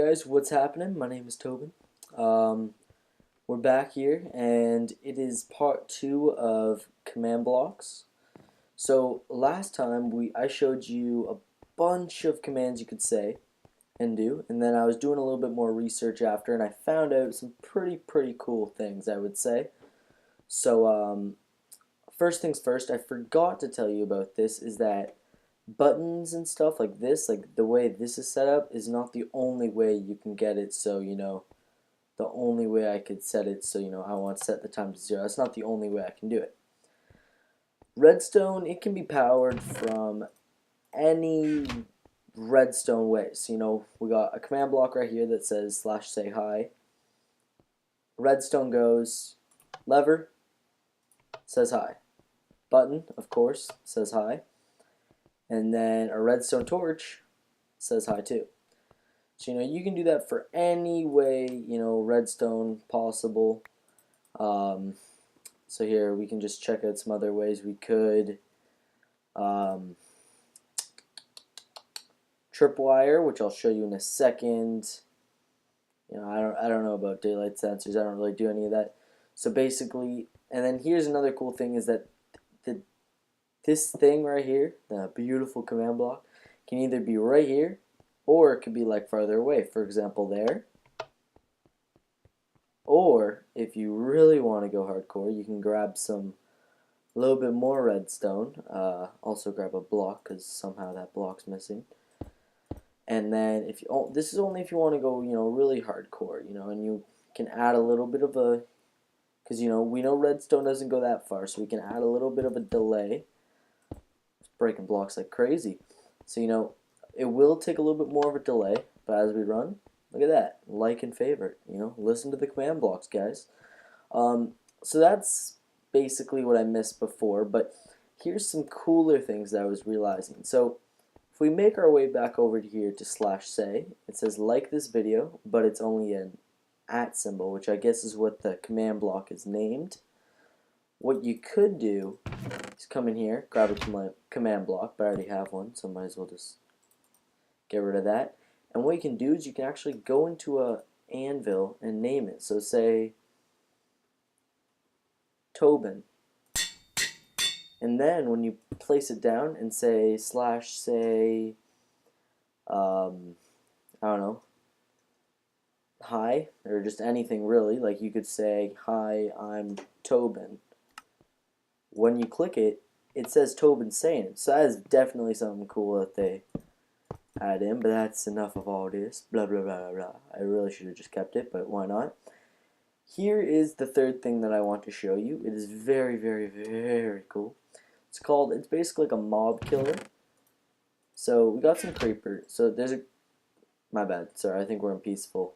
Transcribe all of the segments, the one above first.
guys, what's happening? My name is Tobin. We're back here, and it is part 2 of command blocks. So last time I showed you a bunch of commands you could say and do, and then I was doing a little bit more research after, and I found out some pretty cool things, I would say. So first things first, I forgot to tell you about this, is that buttons and stuff like this, like the way this is set up, is not the only way you can get it. So the only way I could set it, so I want to set the time to 0. That's not the only way I can do it. Redstone, it can be powered from any redstone way. So we got a command block right here that says /say hi. Redstone goes, lever says hi, button of course says hi, and then a redstone torch says hi too. So you can do that for any way redstone possible. So here we can just check out some other ways we could. Tripwire, which I'll show you in a second. I don't know about daylight sensors. I don't really do any of that. So basically, and then here's another cool thing, is that this thing right here, the beautiful command block, can either be right here, or it could be like farther away. For example, there. Or if you really want to go hardcore, you can grab a little bit more redstone. Also grab a block, because somehow that block's missing. And then this is only if you want to go really hardcore, and you can add a little bit of a, because we know redstone doesn't go that far, so we can add a little bit of a delay. It's breaking blocks like crazy. So it will take a little bit more of a delay, but as we run, look at that, like and favorite, listen to the command blocks, guys. So that's basically what I missed before, but here's some cooler things that I was realizing. So if we make our way back over to here to /say, it says like this video, but it's only an @ symbol, which I guess is what the command block is named. What you could do is come in here, grab a command block, but I already have one, so might as well just get rid of that. And what you can do is you can actually go into a anvil and name it. So say Tobin. And then when you place it down and say /say, I don't know, hi, or just anything really, like you could say, hi, I'm Tobin. When you click it, it says Tobin saying it. So that is definitely something cool that they add in, but that's enough of all this. Blah, blah, blah, blah. I really should have just kept it, but why not? Here is the third thing that I want to show you. It is very cool. It's basically like a mob killer. So we got some creeper. So there's my bad, sorry, I think we're in peaceful.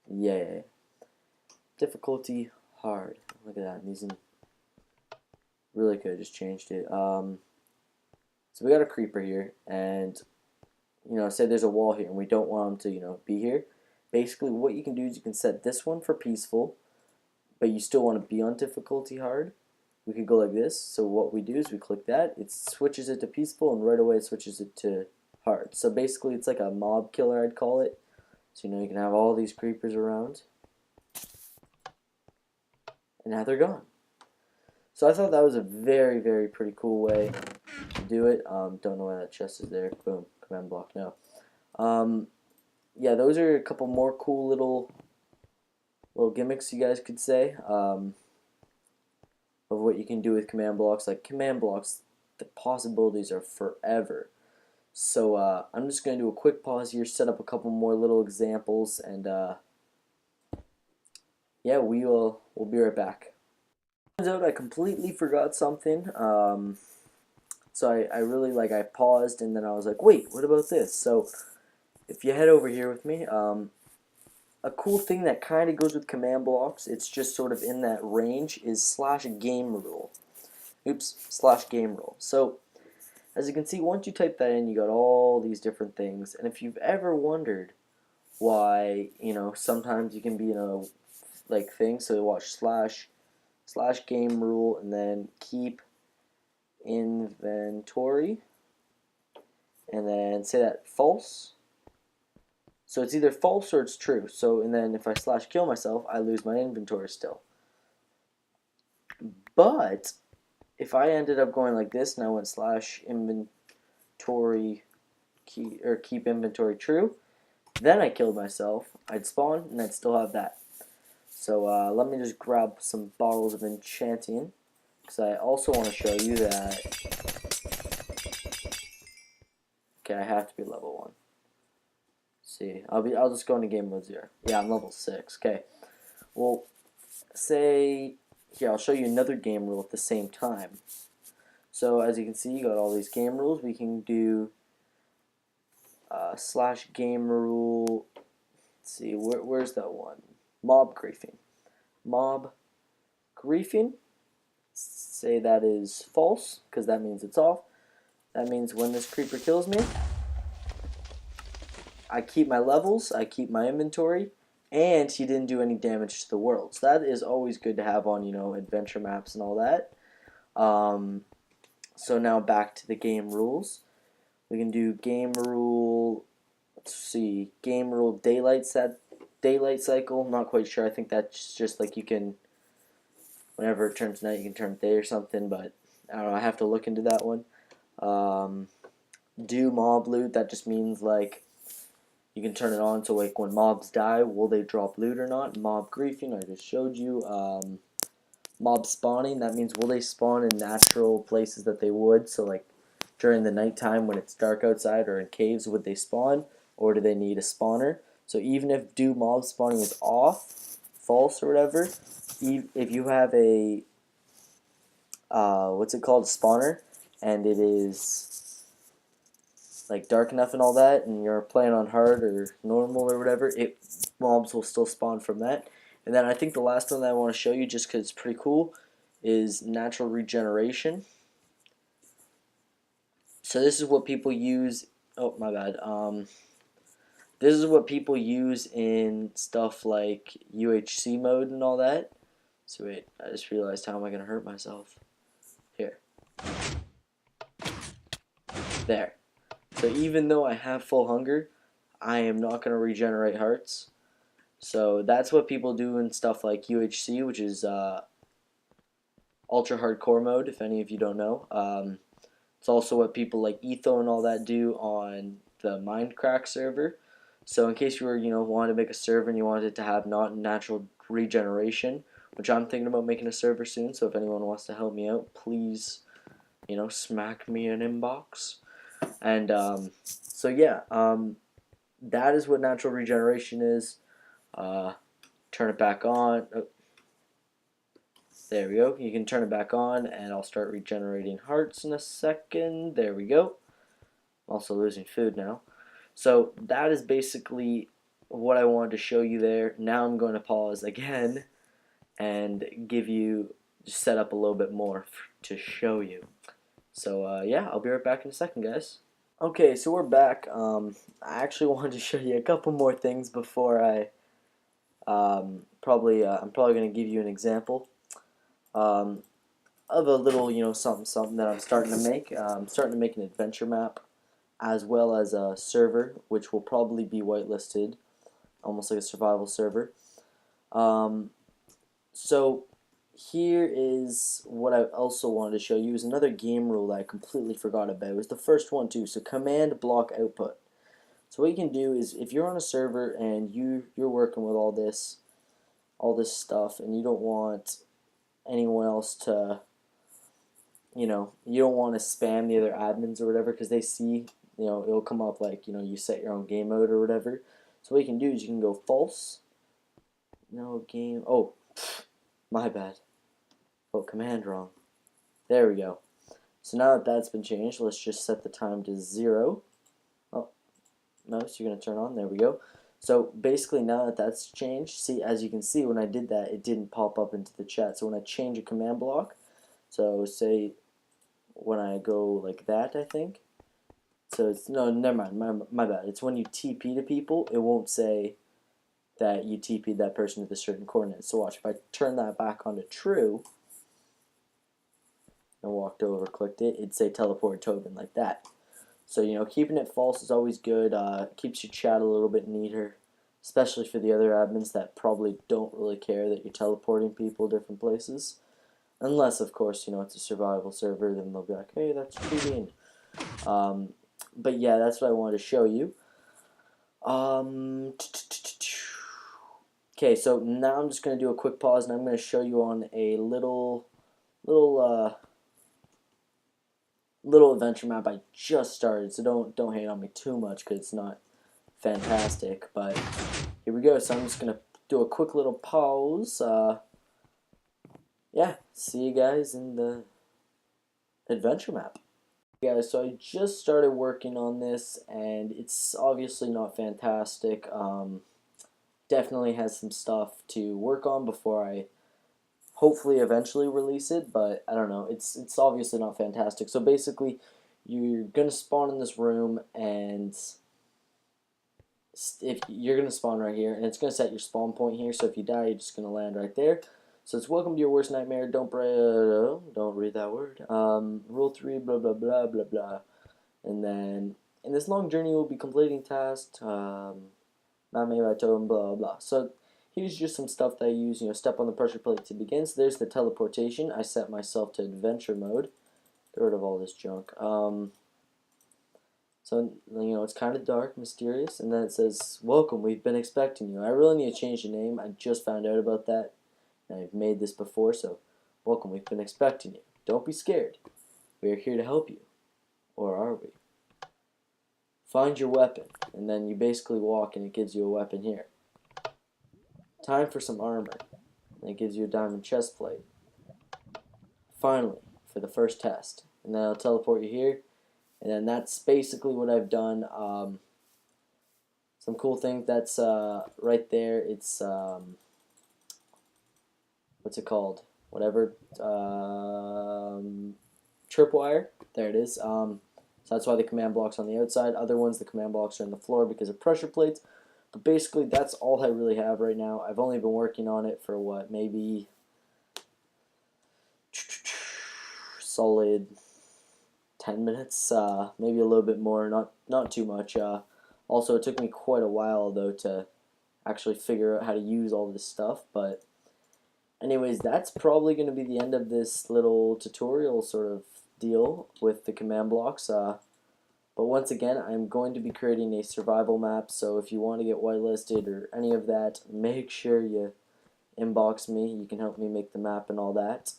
Yeah. Difficulty hard. Look at that. These really could have just changed it. So we got a creeper here, and say there's a wall here and we don't want him to be here. Basically what you can do is you can set this one for peaceful, but you still want to be on difficulty hard. We could go like this. So what we do is we click that, it switches it to peaceful, and right away it switches it to hard. So basically it's like a mob killer, I'd call it. So you can have all these creepers around, and now they're gone. So I thought that was a very pretty cool way to do it. Don't know why that chest is there. Boom, command block now. Yeah, those are a couple more cool little gimmicks, you guys could say, of what you can do with command blocks. Like command blocks, the possibilities are forever. So I'm just going to do a quick pause here, set up a couple more little examples, and yeah, we'll be right back. Turns out I completely forgot something. So I really I paused, and then I was like, wait, what about this? So if you head over here with me, a cool thing that kind of goes with command blocks, it's just sort of in that range, is /game rule. Oops, /game rule. So as you can see, once you type that in, you got all these different things. And if you've ever wondered why, sometimes you can be in a thing, so watch /game rule, and then keep inventory, and then say that false, So it's either false or it's true. So, and then if I slash kill myself, I lose my inventory still. But if I ended up going like this and I went slash inventory key or keep inventory true, then I killed myself, I'd spawn and I'd still have that. So let me just grab some bottles of enchanting, because I also want to show you that. Okay, I have to be level 1. See, I'll just go into game mode 0. Yeah, I'm level 6. Okay. Well, say here, I'll show you another game rule at the same time. So as you can see, you got all these game rules. We can do slash game rule. Let's see, where's that one? Mob griefing. Mob griefing. Say that is false, because that means it's off. That means when this creeper kills me, I keep my levels, I keep my inventory, and he didn't do any damage to the world. So that is always good to have on, adventure maps and all that. So now back to the game rules. We can do game rule, let's see, game rule daylight cycle. I'm not quite sure. I think that's just like you can, whenever it turns night, you can turn day or something, but I don't know. I have to look into that one. Do mob loot, that just means like you can turn it on so like when mobs die, will they drop loot or not? Mob griefing, I just showed you. Mob spawning, that means will they spawn in natural places that they would, so like during the nighttime when it's dark outside or in caves, would they spawn, or do they need a spawner? So even if do mob spawning is off, false or whatever, if you have a what's it called, a spawner, and it is like dark enough and all that, and you're playing on hard or normal or whatever, mobs will still spawn from that. And then I think the last one that I want to show you, just because it's pretty cool, is natural regeneration. So this is what people use. Oh, my bad. This is what people use in stuff like UHC mode and all that. So wait, I just realized, how am I going to hurt myself? Here. There. So even though I have full hunger, I am not going to regenerate hearts. So that's what people do in stuff like UHC, which is ultra hardcore mode, if any of you don't know. It's also what people like Etho and all that do on the Minecraft server. So in case you were, wanted to make a server and you wanted it to have not natural regeneration, which I'm thinking about making a server soon, so if anyone wants to help me out, please, smack me an inbox. And so yeah, that is what natural regeneration is. Turn it back on. Oh, there we go. You can turn it back on, and I'll start regenerating hearts in a second. There we go. I'm also losing food now. So that is basically what I wanted to show you there. Now I'm going to pause again and just set up a little bit more to show you. So yeah, I'll be right back in a second, guys. Okay, so we're back. I actually wanted to show you a couple more things before I'm probably going to give you an example of a little, something that I'm starting to make. I'm starting to make an adventure map, as well as a server, which will probably be whitelisted, almost like a survival server. So here is what I also wanted to show you, is another game rule that I completely forgot about. It was the first one too. So command block output. So what you can do is, if you're on a server and you're working with all this stuff, and you don't want anyone else to, you don't want to spam the other admins or whatever, because they see, it'll come up like, you set your own game mode or whatever. So what you can do is you can go false, no game, oh, my bad, oh, command wrong. There we go. So now that that's been changed, let's just set the time to 0. Oh, mouse, you're going to turn on, there we go. So basically now that that's changed, see, as you can see, when I did that, it didn't pop up into the chat. So when I change a command block, so say when I go like that, I think. So it's, no, never mind, my bad. It's when you TP to people, it won't say that you TP'd that person to the certain coordinates. So watch, if I turn that back onto true, and walked over, clicked it, it'd say teleport Tobin like that. So, keeping it false is always good. Keeps your chat a little bit neater, especially for the other admins that probably don't really care that you're teleporting people different places. Unless, of course, it's a survival server, then they'll be like, hey, that's cheating. But yeah, that's what I wanted to show you. Okay, so now I'm just going to do a quick pause, and I'm going to show you on a little adventure map I just started. So don't hate on me too much because it's not fantastic. But here we go. So I'm just going to do a quick little pause. Yeah, see you guys in the adventure map. Guys, so I just started working on this, and it's obviously not fantastic. Definitely has some stuff to work on before I hopefully eventually release it, but I don't know. It's obviously not fantastic. So basically, you're gonna spawn in this room, and if you're gonna spawn right here, and it's gonna set your spawn point here. So if you die, you're just gonna land right there. So it's welcome to your worst nightmare. Don't read that word. Rule 3, blah blah blah blah blah. And then in this long journey, you'll be completing tasks. Not made by Totem, blah blah blah. So here's just some stuff that I use. Step on the pressure plate to begin. So there's the teleportation. I set myself to adventure mode. Get rid of all this junk. So it's kind of dark, mysterious, and then it says, "Welcome. We've been expecting you." I really need to change the name. I just found out about that. I've made this before, so welcome, we've been expecting you. Don't be scared. We are here to help you. Or are we? Find your weapon, and then you basically walk and it gives you a weapon here. Time for some armor, and it gives you a diamond chest plate. Finally, for the first test, and then I'll teleport you here, and then that's basically what I've done. Some cool things, that's right there, it's what's it called? Whatever. Tripwire. There it is. So that's why the command block's on the outside. Other ones, the command blocks are on the floor because of pressure plates. But basically, that's all I really have right now. I've only been working on it for what, maybe solid 10 minutes, maybe a little bit more. Not too much. Also, it took me quite a while though to actually figure out how to use all this stuff, but anyways, that's probably going to be the end of this little tutorial sort of deal with the command blocks. But once again, I'm going to be creating a survival map, so if you want to get whitelisted or any of that, make sure you inbox me. You can help me make the map and all that.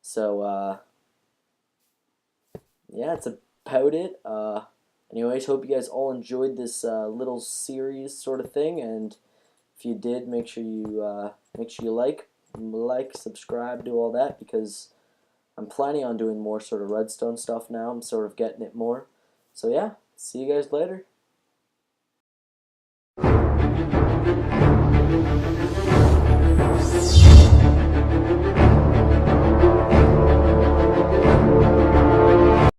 So, yeah, that's about it. Anyways, hope you guys all enjoyed this little series sort of thing, and if you did, make sure you like, subscribe, do all that, because I'm planning on doing more sort of redstone stuff now. I'm sort of getting it more. So yeah, see you guys later.